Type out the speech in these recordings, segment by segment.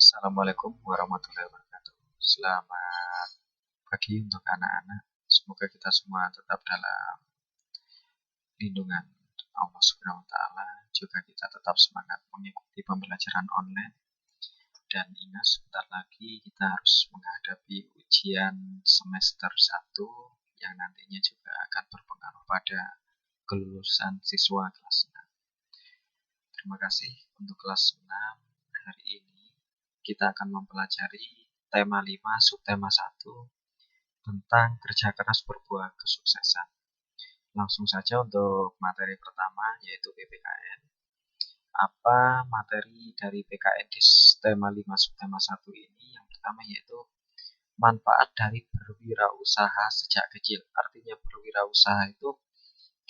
Assalamualaikum warahmatullahi wabarakatuh. Selamat pagi untuk anak-anak. Semoga kita semua tetap dalam lindungan Allah Subhanahu wa taala. Juga kita tetap semangat mengikuti pembelajaran online. Dan ingat sebentar lagi kita harus menghadapi ujian semester 1 yang nantinya juga akan berpengaruh pada kelulusan siswa kelas 6. Terima kasih untuk kelas 6 hari ini. Kita akan mempelajari tema 5 subtema 1 tentang kerja keras berbuah kesuksesan. Langsung saja untuk materi pertama yaitu PPKN. Apa materi dari PKN di tema 5 subtema 1 ini? Yang pertama yaitu manfaat dari berwirausaha sejak kecil. Artinya berwirausaha itu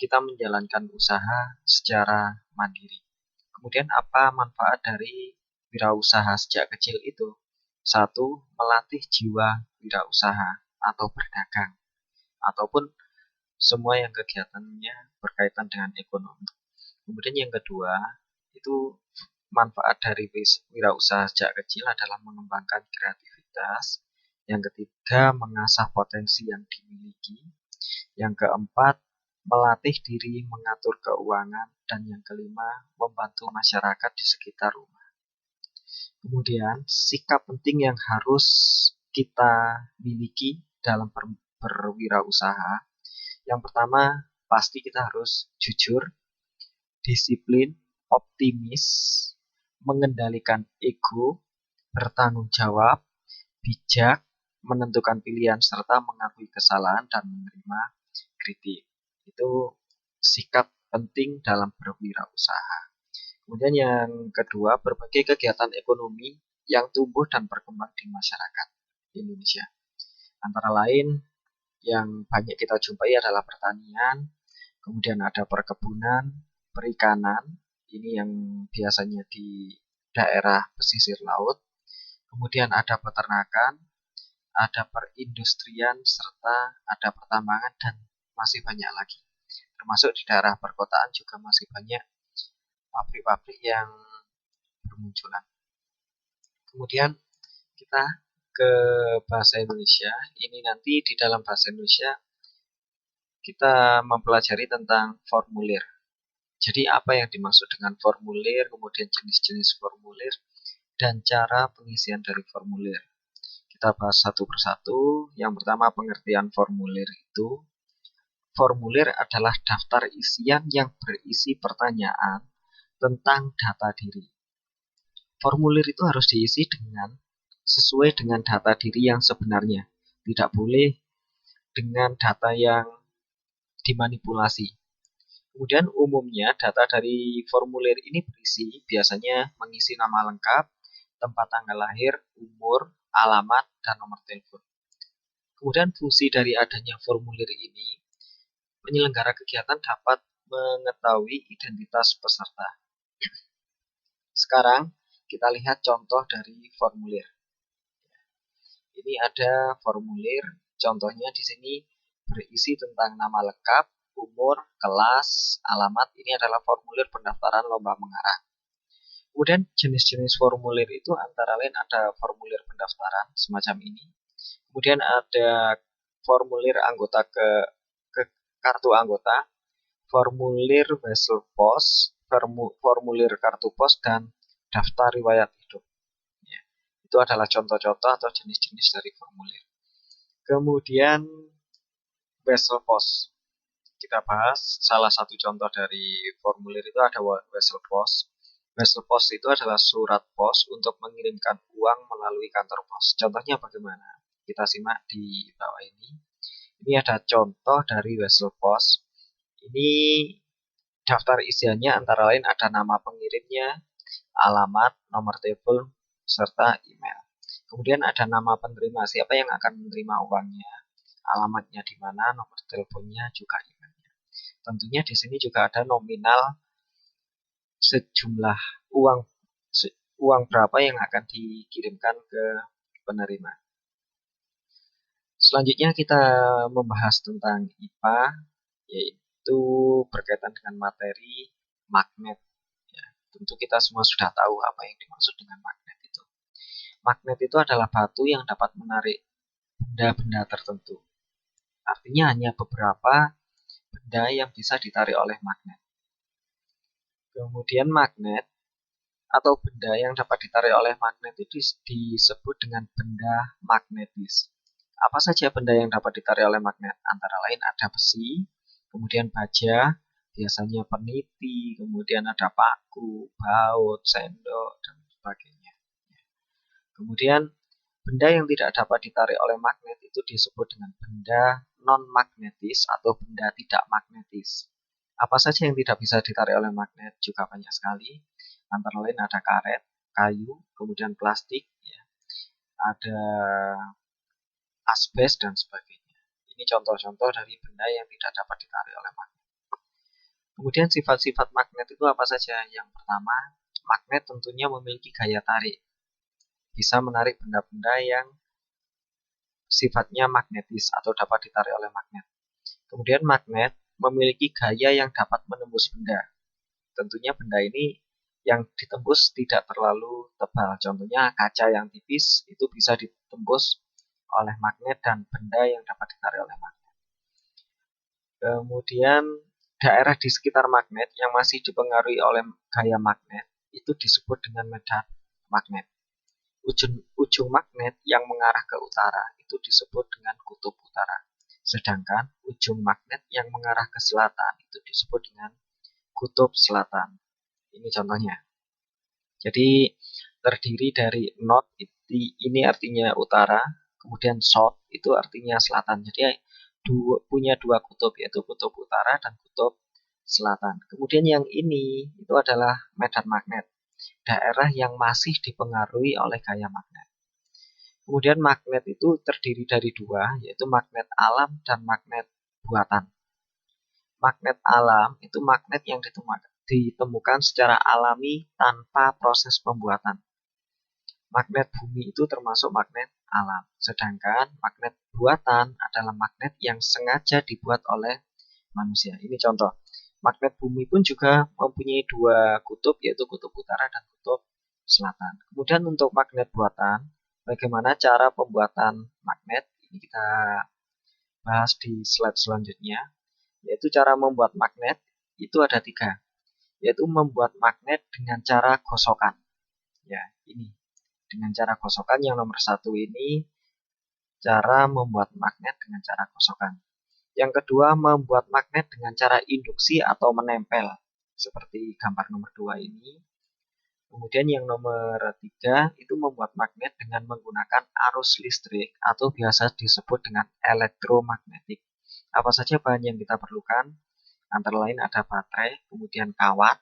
kita menjalankan usaha secara mandiri. Kemudian apa manfaat dari wirausaha sejak kecil itu? 1. Melatih jiwa wirausaha atau berdagang, ataupun semua yang kegiatannya berkaitan dengan ekonomi. Kemudian yang kedua, itu manfaat dari wirausaha sejak kecil adalah mengembangkan kreativitas. Yang ketiga, mengasah potensi yang dimiliki. Yang keempat, melatih diri mengatur keuangan. Dan yang kelima, membantu masyarakat di sekitar rumah. Kemudian, sikap penting yang harus kita miliki dalam berwirausaha. Yang pertama, pasti kita harus jujur, disiplin, optimis, mengendalikan ego, bertanggung jawab, bijak, menentukan pilihan, serta mengakui kesalahan dan menerima kritik. Itu sikap penting dalam berwirausaha. Kemudian yang kedua, berbagai kegiatan ekonomi yang tumbuh dan berkembang di masyarakat Indonesia. Antara lain yang banyak kita jumpai adalah pertanian, kemudian ada perkebunan, perikanan, ini yang biasanya di daerah pesisir laut, kemudian ada peternakan, ada perindustrian, serta ada pertambangan, dan masih banyak lagi. Termasuk di daerah perkotaan juga masih banyak pabrik-pabrik yang bermunculan. Kemudian kita ke bahasa Indonesia. Ini nanti di dalam bahasa Indonesia kita mempelajari tentang formulir. Jadi apa yang dimaksud dengan formulir, kemudian jenis-jenis formulir, dan cara pengisian dari formulir. Kita bahas satu persatu. Yang pertama, pengertian formulir itu. Formulir adalah daftar isian yang berisi pertanyaan tentang data diri. Formulir itu harus diisi sesuai dengan data diri yang sebenarnya. Tidak boleh dengan data yang dimanipulasi. Kemudian umumnya data dari formulir ini berisi biasanya mengisi nama lengkap, tempat tanggal lahir, umur, alamat, dan nomor telepon. Kemudian fungsi dari adanya formulir ini, penyelenggara kegiatan dapat mengetahui identitas peserta. Sekarang kita lihat contoh dari formulir. Ini ada formulir, contohnya di sini berisi tentang nama lengkap, umur, kelas, alamat. Ini adalah formulir pendaftaran lomba mengarang. Kemudian jenis-jenis formulir itu antara lain ada formulir pendaftaran semacam ini. Kemudian ada formulir anggota ke kartu anggota, formulir wesel pos, formulir kartu pos, dan daftar riwayat hidup. Ya, itu adalah contoh-contoh atau jenis-jenis dari formulir. Kemudian wesel pos. Kita bahas salah satu contoh dari formulir itu ada wesel pos. Wesel pos itu adalah surat pos untuk mengirimkan uang melalui kantor pos. Contohnya bagaimana? Kita simak di bawah ini. Ini ada contoh dari wesel pos. Ini daftar isiannya antara lain ada nama pengirimnya, alamat, nomor telepon, serta email. Kemudian ada nama penerima, siapa yang akan menerima uangnya, alamatnya di mana, nomor teleponnya, juga emailnya. Tentunya di sini juga ada nominal sejumlah uang berapa yang akan dikirimkan ke penerima. Selanjutnya kita membahas tentang IPA, yaitu berkaitan dengan materi magnet. Ya, tentu kita semua sudah tahu apa yang dimaksud dengan magnet itu. magnet itu adalah batu yang dapat menarik benda-benda tertentu. Artinya hanya beberapa benda yang bisa ditarik oleh magnet. Kemudian magnet atau benda yang dapat ditarik oleh magnet itu disebut dengan benda magnetis. Apa saja benda yang dapat ditarik oleh magnet? Antara lain ada besi, kemudian baja, biasanya peniti, kemudian ada paku, baut, sendok, dan sebagainya. Kemudian benda yang tidak dapat ditarik oleh magnet itu disebut dengan benda non-magnetis atau benda tidak magnetis. Apa saja yang tidak bisa ditarik oleh magnet? Juga banyak sekali. Antara lain ada karet, kayu, kemudian plastik, ya. Ada asbes, dan sebagainya. Ini contoh-contoh dari benda yang tidak dapat ditarik oleh magnet. Kemudian sifat-sifat magnet itu apa saja? Yang pertama, magnet tentunya memiliki gaya tarik. Bisa menarik benda-benda yang sifatnya magnetis atau dapat ditarik oleh magnet. Kemudian magnet memiliki gaya yang dapat menembus benda. Tentunya benda ini yang ditembus tidak terlalu tebal. Contohnya kaca yang tipis itu bisa ditembus oleh magnet dan benda yang dapat ditarik oleh magnet. Kemudian daerah di sekitar magnet yang masih dipengaruhi oleh gaya magnet itu disebut dengan medan magnet. Ujung magnet yang mengarah ke utara itu disebut dengan kutub utara. Sedangkan ujung magnet yang mengarah ke selatan itu disebut dengan kutub selatan. Ini contohnya. Jadi terdiri dari north, ini artinya utara, kemudian south itu artinya selatan. Jadi punya dua kutub, yaitu kutub utara dan kutub selatan. Kemudian yang ini itu adalah medan magnet, daerah yang masih dipengaruhi oleh gaya magnet. Kemudian magnet itu terdiri dari dua, yaitu magnet alam dan magnet buatan. Magnet alam itu magnet yang ditemukan secara alami tanpa proses pembuatan. Magnet bumi itu termasuk magnet alam. Sedangkan magnet buatan adalah magnet yang sengaja dibuat oleh manusia. Ini contoh. Magnet bumi pun juga mempunyai dua kutub, yaitu kutub utara dan kutub selatan. Kemudian untuk magnet buatan, bagaimana cara pembuatan magnet? Ini kita bahas di slide selanjutnya. Yaitu cara membuat magnet itu ada tiga. Yaitu membuat magnet dengan cara gosokan. Ya, ini. Dengan cara gosokan yang nomor satu ini, cara membuat magnet dengan cara gosokan. Yang kedua, membuat magnet dengan cara induksi atau menempel, seperti gambar nomor 2 ini. Kemudian yang nomor 3, itu membuat magnet dengan menggunakan arus listrik, atau biasa disebut dengan elektromagnetik. Apa saja bahan yang kita perlukan? Antara lain ada baterai, kemudian kawat,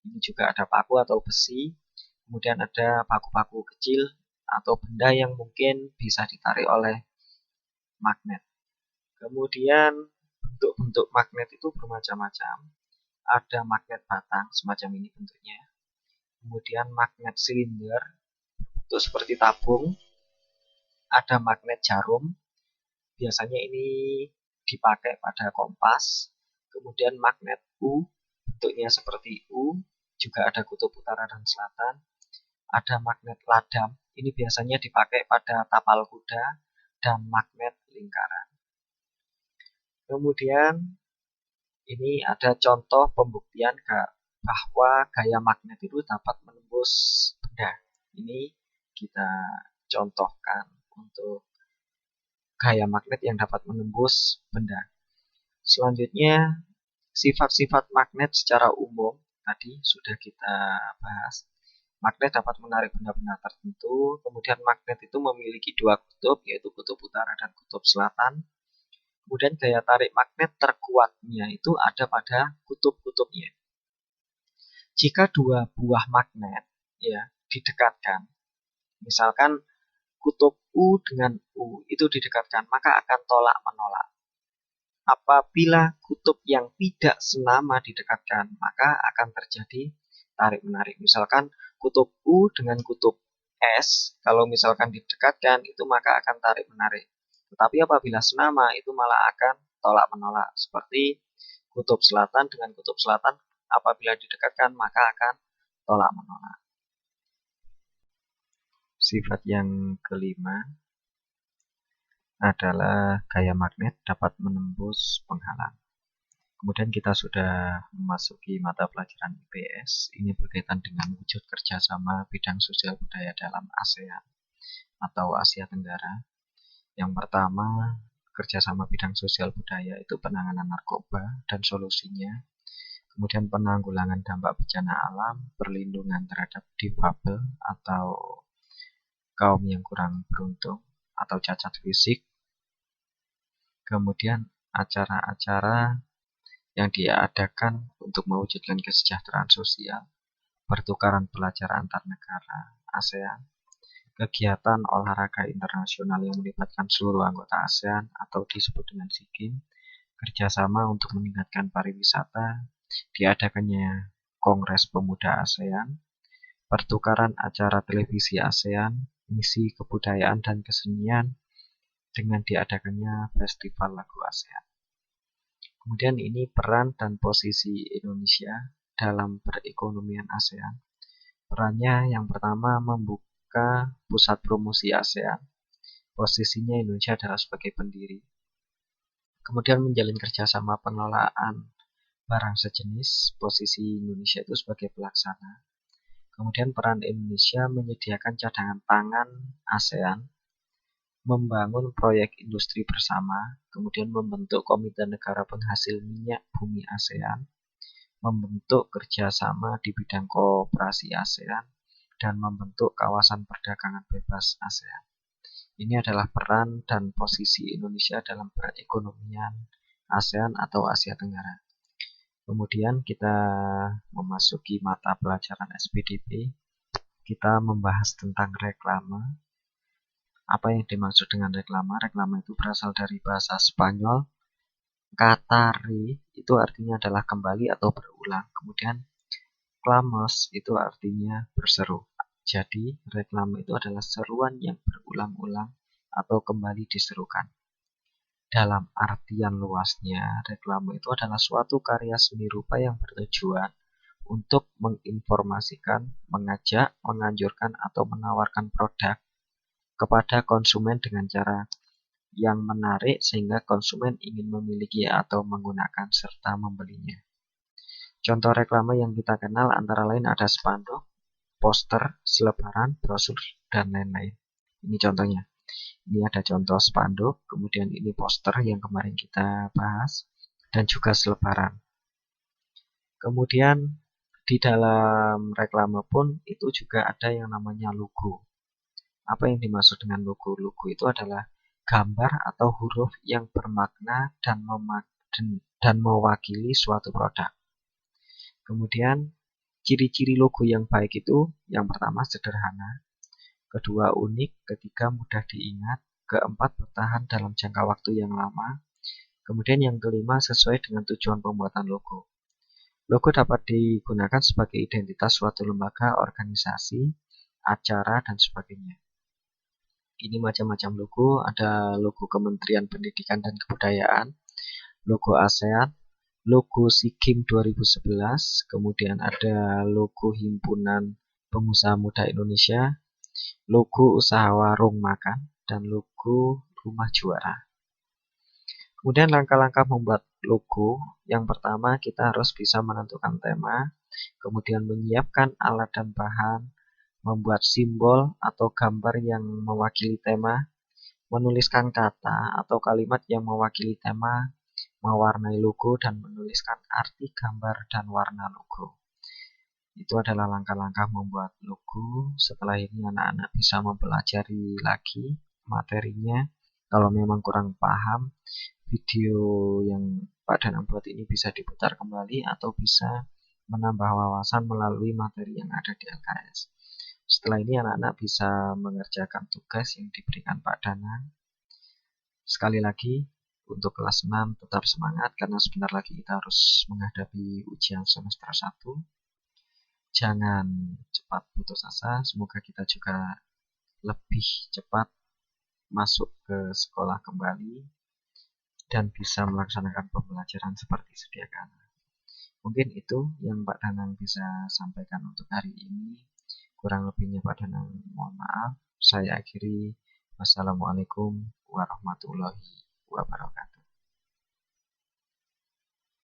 ini juga ada paku atau besi, kemudian ada paku-paku kecil atau benda yang mungkin bisa ditarik oleh magnet. Kemudian bentuk-bentuk magnet itu bermacam-macam. Ada magnet batang, semacam ini bentuknya. Kemudian magnet silinder, bentuk seperti tabung. Ada magnet jarum, biasanya ini dipakai pada kompas. Kemudian magnet U, bentuknya seperti U, juga ada kutub utara dan selatan. Ada magnet ladam, ini biasanya dipakai pada tapal kuda, dan magnet lingkaran. Kemudian ini ada contoh pembuktian bahwa gaya magnet itu dapat menembus benda. Ini kita contohkan untuk gaya magnet yang dapat menembus benda. Selanjutnya, sifat-sifat magnet secara umum tadi sudah kita bahas. Magnet dapat menarik benda-benda tertentu. Kemudian magnet itu memiliki dua kutub, yaitu kutub utara dan kutub selatan. Kemudian gaya tarik magnet terkuatnya itu ada pada kutub-kutubnya. Jika dua buah magnet ya didekatkan, misalkan kutub U dengan U itu didekatkan, maka akan tolak-menolak. Apabila kutub yang tidak senama didekatkan, maka akan terjadi tarik-menarik. Misalkan kutub U dengan kutub S, kalau misalkan didekatkan, itu maka akan tarik-menarik. Tetapi apabila senama, itu malah akan tolak-menolak. Seperti kutub selatan dengan kutub selatan, apabila didekatkan, maka akan tolak-menolak. Sifat yang kelima adalah gaya magnet dapat menembus penghalang. Kemudian kita sudah memasuki mata pelajaran IPS. Ini berkaitan dengan wujud kerjasama bidang sosial budaya dalam ASEAN atau Asia Tenggara. Yang pertama, kerjasama bidang sosial budaya itu penanganan narkoba dan solusinya. Kemudian penanggulangan dampak bencana alam, perlindungan terhadap difabel atau kaum yang kurang beruntung atau cacat fisik. Kemudian acara-acara yang diadakan untuk mewujudkan kesejahteraan sosial, pertukaran pelajar antar negara ASEAN, kegiatan olahraga internasional yang melibatkan seluruh anggota ASEAN atau disebut dengan SEA-Games, kerjasama untuk meningkatkan pariwisata, diadakannya Kongres Pemuda ASEAN, pertukaran acara televisi ASEAN, misi kebudayaan dan kesenian, dengan diadakannya Festival Lagu ASEAN. Kemudian ini peran dan posisi Indonesia dalam perekonomian ASEAN. Perannya yang pertama membuka pusat promosi ASEAN. Posisinya Indonesia adalah sebagai pendiri. Kemudian menjalin kerjasama pengelolaan barang sejenis. Posisi Indonesia itu sebagai pelaksana. Kemudian peran Indonesia menyediakan cadangan pangan ASEAN, membangun proyek industri bersama, kemudian membentuk Komite Negara Penghasil Minyak Bumi ASEAN, membentuk kerjasama di bidang kooperasi ASEAN, dan membentuk kawasan perdagangan bebas ASEAN. Ini adalah peran dan posisi Indonesia dalam perekonomian ASEAN atau Asia Tenggara. Kemudian kita memasuki mata pelajaran SPDP, kita membahas tentang reklame. Apa yang dimaksud dengan reklame? Reklame itu berasal dari bahasa Spanyol. Katari itu artinya adalah kembali atau berulang. Kemudian clamus itu artinya berseru. Jadi reklame itu adalah seruan yang berulang-ulang atau kembali diserukan. Dalam artian luasnya, reklame itu adalah suatu karya seni rupa yang bertujuan untuk menginformasikan, mengajak, menganjurkan, atau menawarkan produk kepada konsumen dengan cara yang menarik sehingga konsumen ingin memiliki atau menggunakan serta membelinya. Contoh reklame yang kita kenal antara lain ada spanduk, poster, selebaran, brosur, dan lain-lain. Ini contohnya. Ini ada contoh spanduk, kemudian ini poster yang kemarin kita bahas, dan juga selebaran. Kemudian di dalam reklame pun itu juga ada yang namanya logo. Apa yang dimaksud dengan logo? Logo itu adalah gambar atau huruf yang bermakna dan mewakili suatu produk. Kemudian ciri-ciri logo yang baik itu yang pertama sederhana, kedua unik, ketiga mudah diingat, keempat bertahan dalam jangka waktu yang lama, kemudian yang kelima sesuai dengan tujuan pembuatan logo. Logo dapat digunakan sebagai identitas suatu lembaga, organisasi, acara, dan sebagainya. Ini macam-macam logo, ada logo Kementerian Pendidikan dan Kebudayaan, logo ASEAN, logo SEA-Games 2011, kemudian ada logo Himpunan Pengusaha Muda Indonesia, logo Usaha Warung Makan, dan logo Rumah Juara. Kemudian langkah-langkah membuat logo, yang pertama kita harus bisa menentukan tema, kemudian menyiapkan alat dan bahan, membuat simbol atau gambar yang mewakili tema, menuliskan kata atau kalimat yang mewakili tema, mewarnai logo, dan menuliskan arti gambar dan warna logo. Itu adalah langkah-langkah membuat logo. Setelah ini anak-anak bisa mempelajari lagi materinya. Kalau memang kurang paham, video yang Pak Danang buat ini bisa diputar kembali atau bisa menambah wawasan melalui materi yang ada di LKS. Setelah ini anak-anak bisa mengerjakan tugas yang diberikan Pak Danang. Sekali lagi, untuk kelas 6 tetap semangat karena sebentar lagi kita harus menghadapi ujian semester 1. Jangan cepat putus asa, semoga kita juga lebih cepat masuk ke sekolah kembali dan bisa melaksanakan pembelajaran seperti sedia kala. Mungkin itu yang Pak Danang bisa sampaikan untuk hari ini. Kurang lebihnya Pak Danang mohon maaf. saya akhiri. Wassalamualaikum warahmatullahi